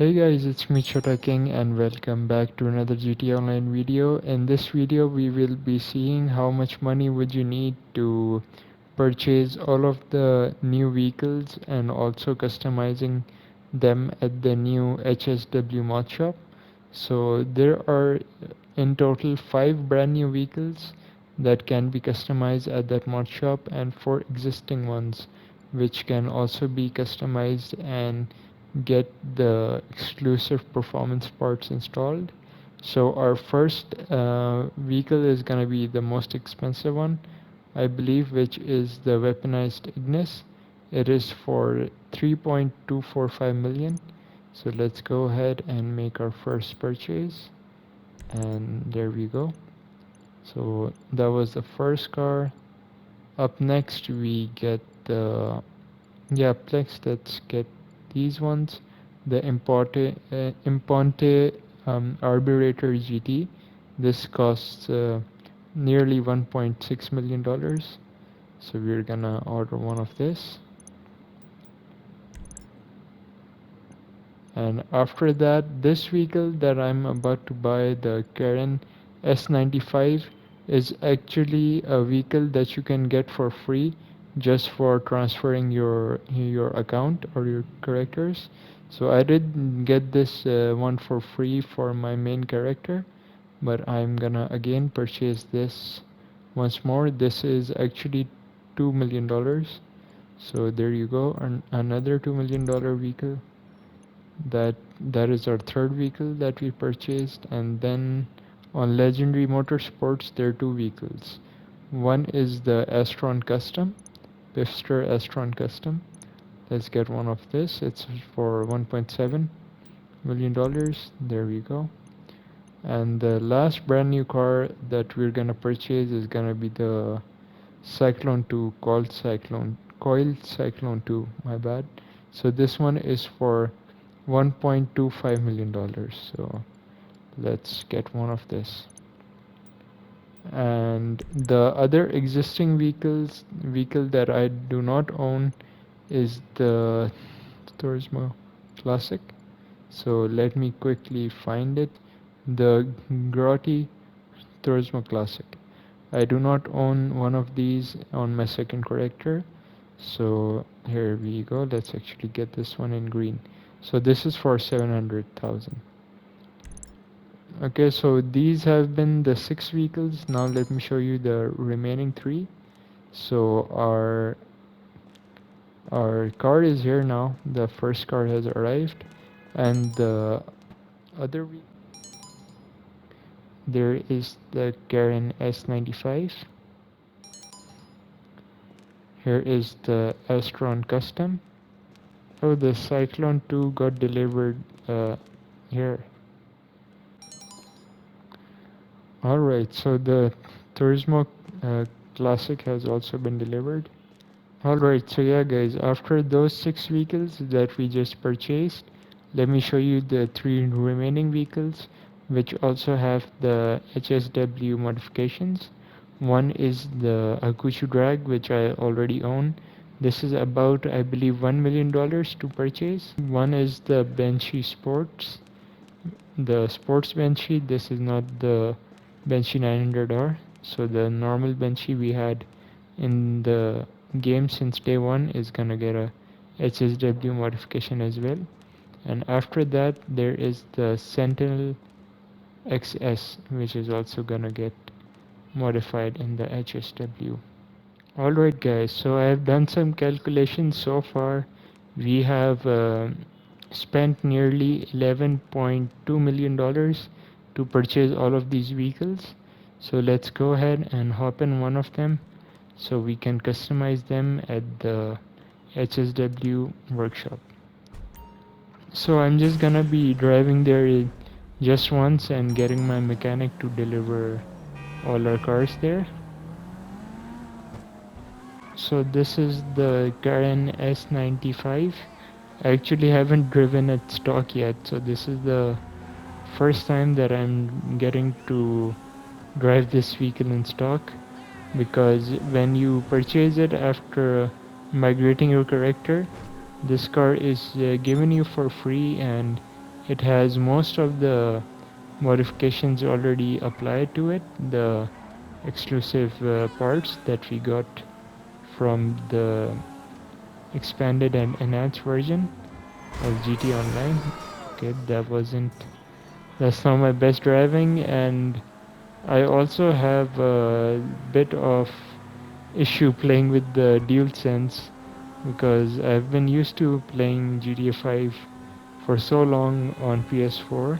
Hey guys, it's me Chota King and welcome back to another GTA Online video. In this video we will be seeing how much money would you need to purchase all of the new vehicles and also customizing them at the new HSW mod shop. So there are in total 5 brand new vehicles that can be customized at that mod shop and 4 existing ones which can also be customized and get the exclusive performance parts installed. So our first vehicle is gonna be the most expensive one, I believe, which is the Weaponized Ignis. It is for 3.245 million. So let's go ahead and make our first purchase. And there we go. So that was the first car. Up next we get the next let's get these ones. The Imponte Arbitrator Gt. This costs nearly $1.6 million. So we're gonna order one of this. And after that, this vehicle that I'm about to buy, the Karen S95, is actually a vehicle that you can get for free just for transferring your account or your characters. So I did get this one for free for my main character, but I'm gonna again purchase this once more. This is actually $2 million. So there you go, another $2 million vehicle. That is our third vehicle that we purchased. And then on Legendary Motorsports there are two vehicles. One is the Astron Custom, Pifster Astron Custom. Let's get one of this. It's for $1.7 million. There we go. And the last brand new car that we're gonna purchase is gonna be the Cyclone 2, Coiled Cyclone 2, my bad. So this one is for $1.25 million. So let's get one of this. And the other existing vehicle that I do not own is the Turismo Classic. So let me quickly find it. The Grotti Turismo Classic. I do not own one of these on my second character. So here we go. Let's actually get this one in green. So this is for 700,000. Okay, so these have been the 6 vehicles. Now let me show you the remaining 3. So our car is here now. The first car has arrived, and the other there is the Karen S95. Here is the Astron Custom. Oh, the Cyclone 2 got delivered here. Alright, so the Turismo Classic has also been delivered. Alright, so yeah guys, after those 6 vehicles that we just purchased, let me show you the 3 remaining vehicles which also have the HSW modifications. One is the Hakuchu Drag, which I already own. This is about, I believe, $1 million to purchase. One is the Banshee Sports, the Sports Banshee. This is not the Banshee 900R. So the normal Banshee we had in the game since day 1 is gonna get a HSW modification as well. And after that there is the Sentinel Xs, which is also gonna get modified in the HSW. Alright guys, so I have done some calculations so far. We have spent nearly $11.2 million to purchase all of these vehicles. So let's go ahead and hop in one of them so we can customize them at the HSW workshop. So I'm just gonna be driving there just once and getting my mechanic to deliver all our cars there. So this is the Karen S95. I actually haven't driven it stock yet, so this is the first time that I'm getting to drive this vehicle in stock, because when you purchase it after migrating your character, this car is given you for free and it has most of the modifications already applied to it, the exclusive parts that we got from the expanded and enhanced version of GT Online. Okay, that's not my best driving, and I also have a bit of issue playing with the DualSense because I've been used to playing GTA 5 for so long on PS4,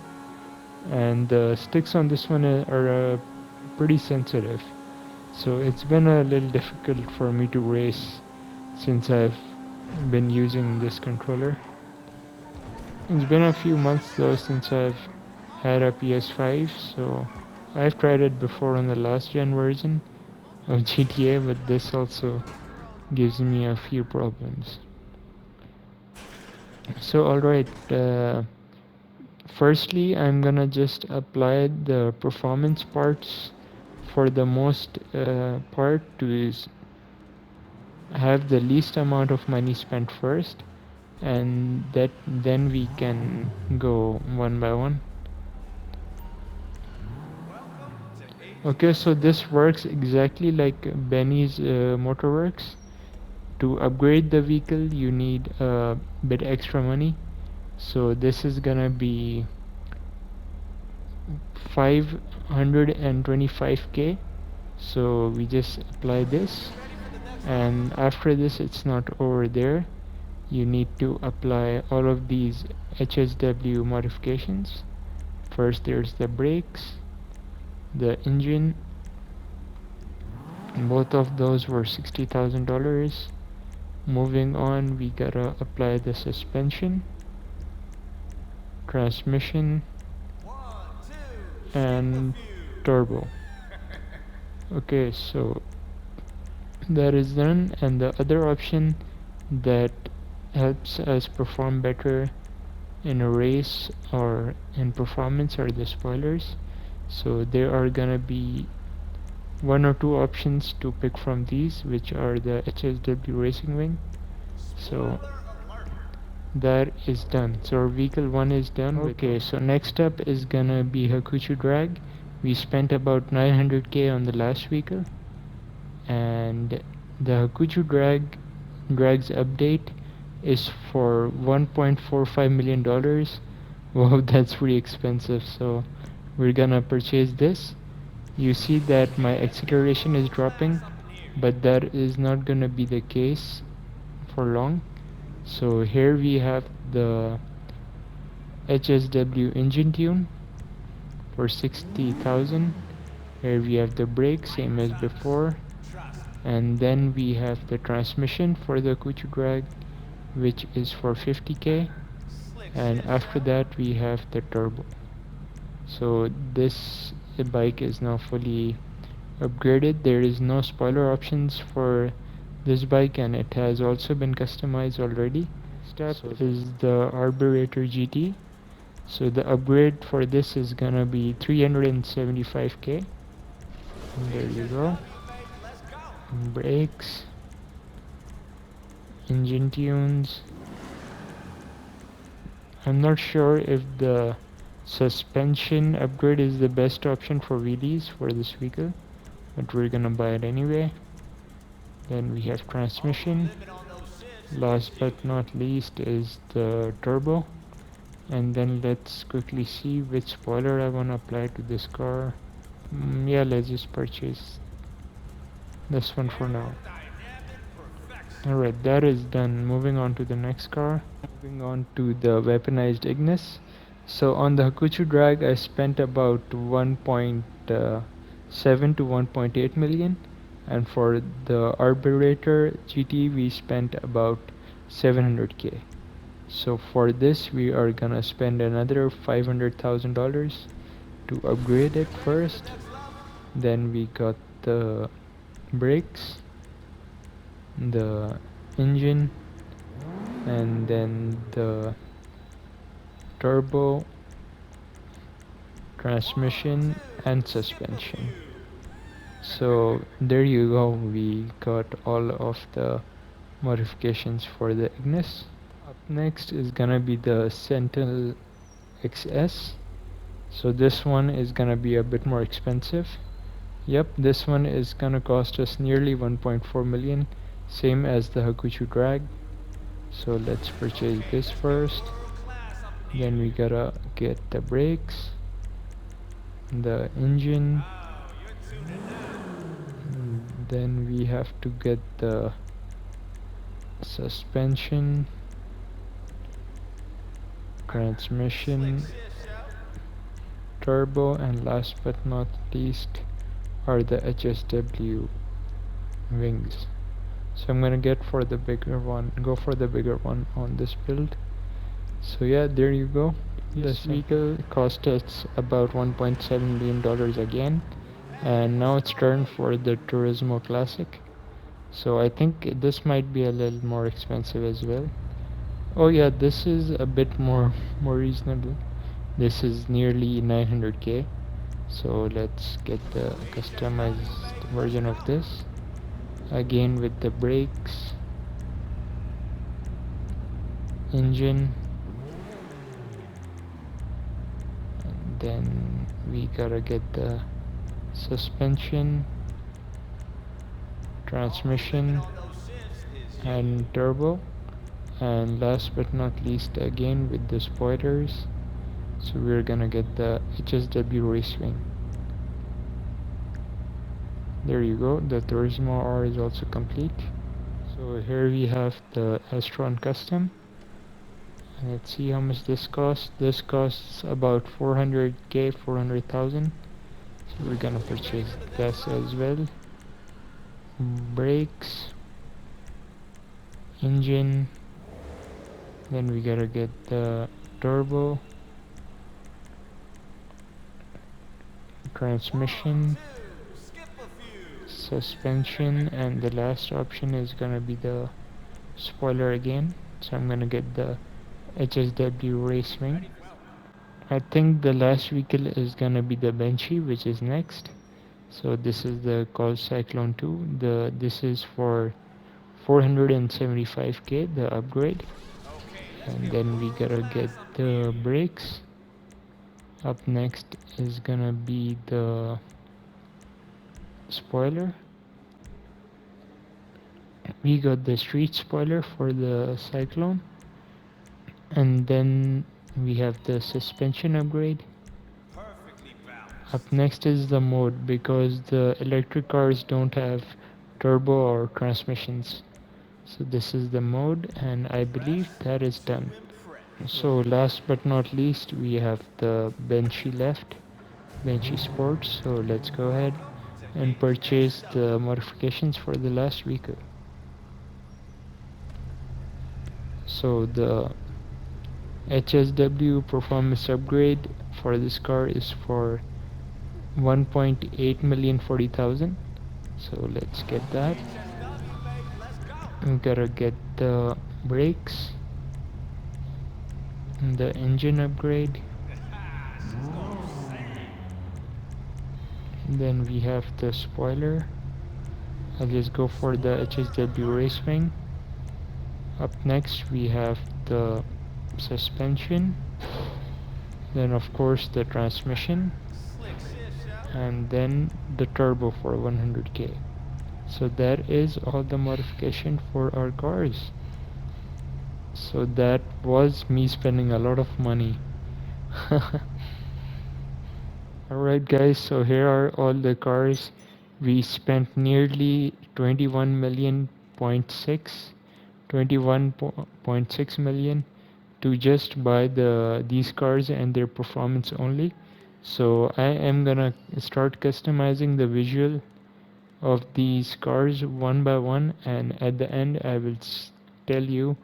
and the sticks on this one are pretty sensitive. So it's been a little difficult for me to race since I've been using this controller. It's been a few months though since I've had a PS5, so I've tried it before on the last gen version of GTA, but this also gives me a few problems. So alright, firstly I'm gonna just apply the performance parts for the most part to have the least amount of money spent first, and then we can go one by one. Okay, so this works exactly like Benny's motor works. To upgrade the vehicle you need a bit extra money, so this is gonna be 525k. So we just apply this, and after this it's not over there. You need to apply all of these HSW modifications. First there's the brakes, the engine, both of those were $60,000. Moving on, we gotta apply the suspension, transmission, and turbo. Okay, so that is done, and the other option that helps us perform better in a race or in performance are the spoilers. So there are gonna be one or two options to pick from these, which are the HSW racing wing. So that is done, so our vehicle 1 is done. Okay, so next up is gonna be Hakuchu Drag. We spent about 900k on the last vehicle, and the Hakuchu Drag's update is for $1.45 million. Wow, that's pretty expensive, so we're gonna purchase this. You see that my acceleration is dropping, but that is not gonna be the case for long. So here we have the HSW engine tune for 60,000. Here we have the brake, same as before, and then we have the transmission for the Hakuchu Drag, which is for 50k, and after that we have the turbo. So this bike is now fully upgraded. There is no spoiler options for this bike, and it has also been customized already. Step is the Arbitrator Gt. So the upgrade for this is gonna be 375k. And there you go. Brakes, engine tunes. I'm not sure if the suspension upgrade is the best option for wheelies for this vehicle, but we're gonna buy it anyway. Then we have transmission. Last but not least is the turbo. And then let's quickly see which spoiler I want to apply to this car. Yeah, let's just purchase this one for now. Alright, that is done. Moving on to the next car. Moving on to the Weaponized Ignis. So on the Hakuchu Drag I spent about 1.7 to 1.8 million, and for the Arbitrator GT we spent about 700k. So for this we are gonna spend another $500,000 to upgrade it first. Then we got the brakes, the engine, and then the turbo, transmission, and suspension. So there you go, we got all of the modifications for the Ignis. Up next is gonna be the Sentinel XS. So this one is gonna be a bit more expensive. Yep, this one is gonna cost us nearly 1.4 million, same as the Hakuchu Drag. So let's purchase this first. Then we gotta get the brakes, the engine, then we have to get the suspension, transmission, turbo, and last but not least are the HSW wings. So I'm gonna go for the bigger one on this build. So yeah, there you go. This vehicle cost us about $1.7 million again, and now it's turn for the Turismo Classic. So I think this might be a little more expensive as well. Oh yeah, this is a bit more reasonable. This is nearly 900k. So let's get the customized version of this. Again with the brakes, engine, and then we gotta get the suspension, transmission, and turbo, and last but not least again with the spoilers. So we're gonna get the HSW race wing. There you go, the Turismo R is also complete. So here we have the Astron Custom. Let's see how much this costs. This costs about 400k, 400,000. So we're gonna purchase this as well. Brakes, engine, then we gotta get the turbo, transmission, suspension, and the last option is gonna be the spoiler again. So I'm gonna get the HSW race wing. I think the last vehicle is gonna be the Benchy, which is next. So this is the called Cyclone 2. This is for 475k, the upgrade. And then we gotta get the brakes. Up next is gonna be the spoiler. We got the street spoiler for the Cyclone, and then we have the suspension upgrade. Up next is the mode, because the electric cars don't have turbo or transmissions. So this is the mode, and I believe that is done. So last but not least, we have the Benchy left, Benchy Sports. So let's go ahead and purchase the modifications for the last vehicle. So the HSW performance upgrade for this car is for 1.8 million 40,000. So let's get that. We gotta get the brakes, the engine upgrade, then we have the spoiler. I'll just go for the HSW race wing. Up next we have the suspension, then of course the transmission, and then the turbo for 100k. So that is all the modification for our cars. So that was me spending a lot of money. Alright guys, so here are all the cars. We spent nearly 21.6 million to just buy these cars and their performance only. So I am gonna start customizing the visual of these cars one by one, and at the end I will tell you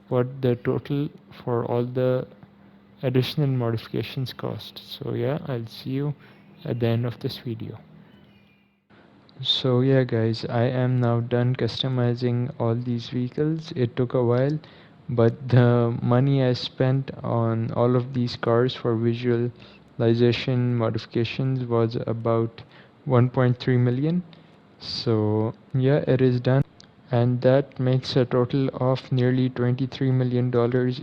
what the total for all the additional modifications cost. So yeah, I'll see you at the end of this video. So yeah guys, I am now done customizing all these vehicles. It took a while, but the money I spent on all of these cars for visualization modifications was about 1.3 million. So yeah, it is done. and that makes a total of nearly $23 million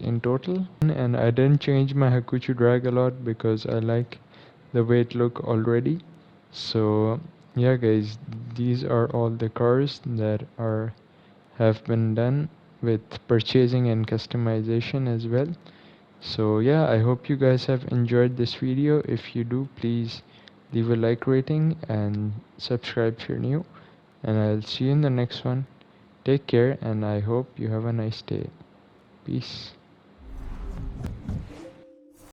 in total. And I didn't change my Hakuchu Drag a lot because I like the way it look already. So yeah guys, these are all the cars that have been done with purchasing and customization as well. So yeah, I hope you guys have enjoyed this video. If you do, please leave a like rating and subscribe if you're new, and I'll see you in the next one. Take care, and I hope you have a nice day. Peace.